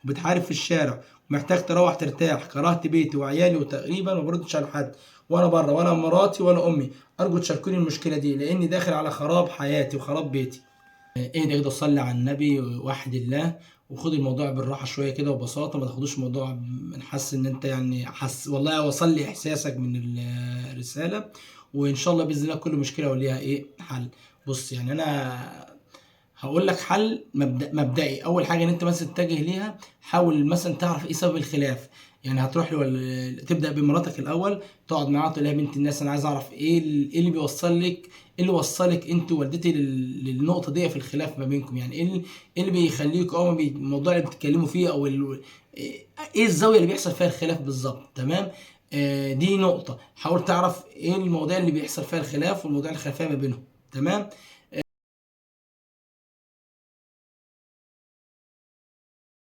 وبتحارب في الشارع ومحتاج تروح ترتاح، كرهت بيتي وعيالي وتقريبا ما بردش على حد وانا بره، ولا مراتي ولا امي، ارجو تشاركوني المشكله دي لاني داخل على خراب حياتي وخراب بيتي. اهدى كده وصلي على النبي ووحد الله، وخد الموضوع بالراحه شويه كده وببساطه، ما تاخدوش الموضوع من حس ان انت يعني حس، والله وصل لي احساسك من الرساله، وان شاء الله باذن الله كل مشكله وليها ايه حل. بص يعني انا هقول لك حل مبدئي. اول حاجه ان انت مثلا تتجه ليها، حاول مثلا تعرف ايه سبب الخلاف. يعني هتروح تبدا بمراتك الاول، تقعد معاها تقول لها يا بنت الناس انا عايز اعرف ايه إيه اللي بيوصل لك، ايه اللي وصلك انت ووالدتي للنقطه دي في الخلاف ما بينكم. يعني إيه اللي بيخليك او الموضوع اللي بتتكلموا فيه او ايه الزاويه اللي بيحصل فيها الخلاف بالظبط. تمام. دي نقطه. حاول تعرف ايه المواضيع اللي بيحصل فيها الخلاف والمواضيع الخلافيه ما بينهم. تمام.